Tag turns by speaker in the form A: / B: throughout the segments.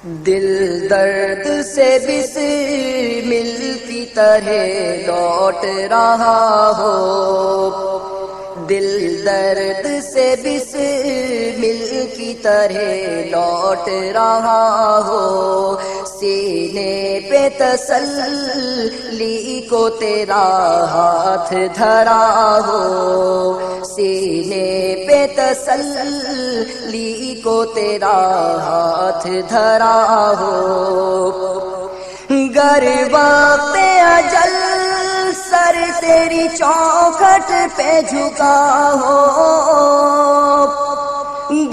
A: دل درد سے بسمل کی طرح لوٹ رہا ہو، دل درد سے بسمل کی طرح لوٹ رہا ہو، سینے پہ تسلی کو تیرا ہاتھ دھرا ہو، سینے پہ تسلی کو تیرا ہاتھ دھرا ہو، گر وقت اجل سر تیری چوکھٹ پہ جھکا ہو،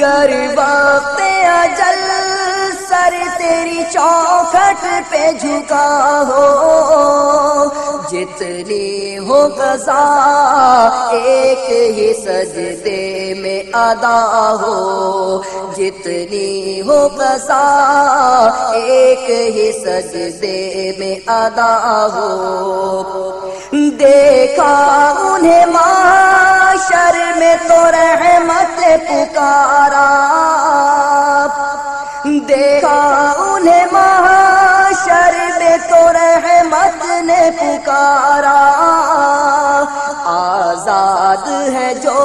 A: گر وقت اجل سر تیری چوکھٹ پہ جھکا ہو، جتنی ہو قضا ایک ہی سجدے میں ادا ہو، جتنی ہو قضا ایک ہی سجدے میں ادا ہو، دیکھا انہیں معاشر میں تو رحمت پکارا، دیکھا انہیں معاشر میں تو رحمت نے پکارا، آزاد ہے جو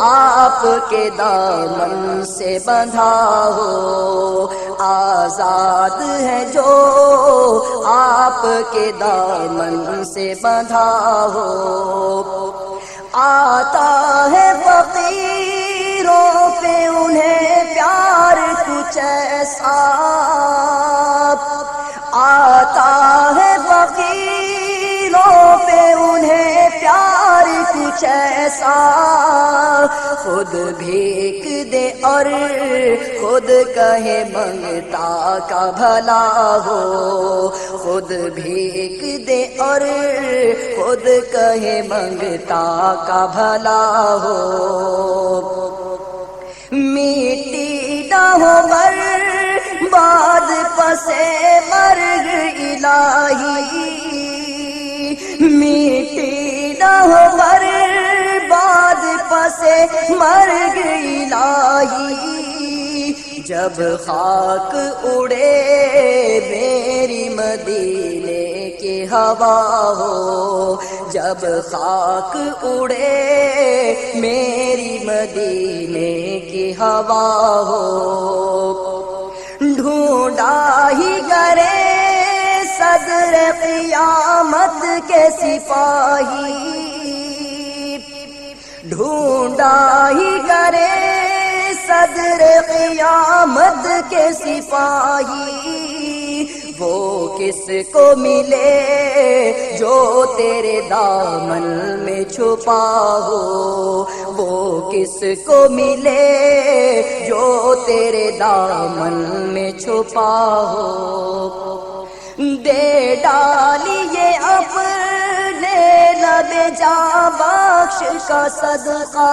A: آپ کے دامن سے بندھا ہو، آزاد ہے جو آپ کے دامن سے بندھا ہو، آتا ہے فقیروں پہ انہیں پیار کچھ ایسا، آتا ہے فقیروں پہ انہیں پیار کچھ ایسا، خود بھیک دے اور خود کہے منگتا کا بھلا ہو، خود بھیک دے اور خود کہے منگتا کا بھلا ہو، مٹی نہ ہو برباد پسے مرگ الہی، مٹی نہ ہو برباد پسے مرگ الہی، جب خاک اڑے میری مدینے کی ہوا ہو، جب خاک اڑے میری مدینے کی ہوا ہو، ڈھونڈا ہی کرے صدر قیامت کے سپاہی، ڈھونڈا ہی کرے صدر قیامت کے سپاہی، وہ کس کو ملے جو تیرے دامن میں چھپا ہو، وہ کس کو ملے جو تیرے دامن میں چھپا ہو، دے ڈالیے اپنے لب جاں بخش کا صدقہ،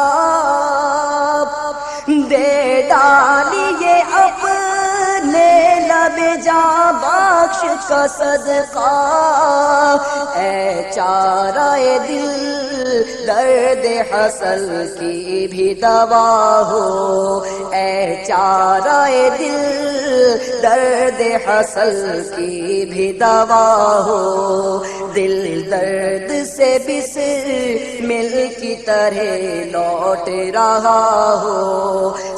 A: دے ڈالیے اپنے لب جاں بخش کا صدقہ، اے چارہ دل درد حسل کی بھی دوا ہو، اے چارہ دل درد حسل کی بھی دوا ہو، دل درد سے بسمل کی طرح لوٹ رہا ہو،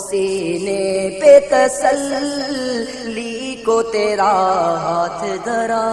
A: سینے پہ تسلی کو تیرا ہاتھ دھرا